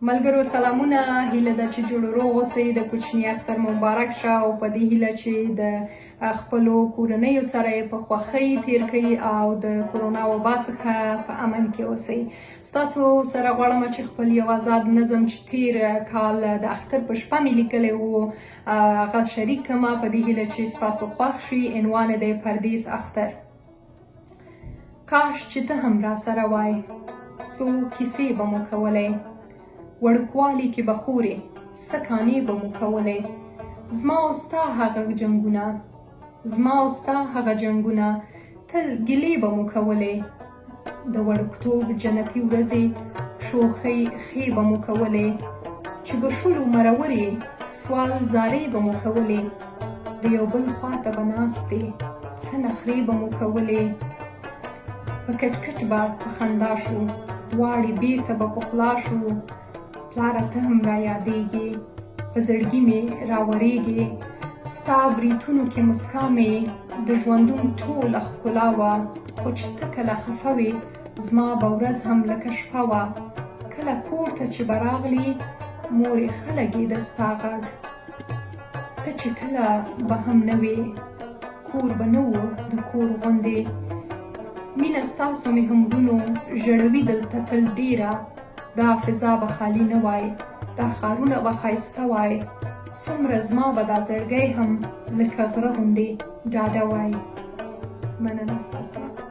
ملګرو سلامونه، هیله ده چې جوړ روغ اوسئ. د کوچني اختر مبارک شه او په دې هیله چې د خپلو کورنیو سره په خوښۍ تیر کړئ او د کرونا وبا څخه په امن کې اوسئ. ستاسو سره غواړم چې خپل یو آزاد نظم چې تیر کال د اختر په شپه مې لیکلی و هغه شریک کړم په دې هیله چې ستاسو خوښ شي. عنوان دی پردیس اختر. کاش چې ته هم را سره وای، څو کیسې به مو کولی، وړوکوالي کې به خورې، څه کانې به مو کولی. زما او ستا هغه جنګونه، زما او ستا هغه جنګونه، تل ګیلې به مو کولی. د وړوکتوب جنتي ورځې شوخۍ ښې به مو کولی، چې به شولو مرورې سوال زارې به مو کولی. د یو بل خواته به ناستې، څه نخرې به مو کولی. په کټ کټ به په خندا شو، دواړې بیرته به پخلا شو. پلاره ته هم را یادېږې، په زړګي مې راورېږې. ستا بریتونو کې مسکا مې د ژوندون ټوله ښکلا وه. خو چې ته کله خفه وې، زما به ورځ هم لکه شپه وه. کله کور ته چې به راغلې، مورې ښه لګېده ستا غږ. ته چې کله به هم نه وې، کور به نه و د کور غوندې. مینه ستاسو مې همدونو ژړوي دلته تل ډېره. دا فضا به خالي نه وای، دا ښارونه به ښایسته وای. څومره زما به دا زړګی هم لکه غره غوندې ډاډه وای. مننه ستاسو.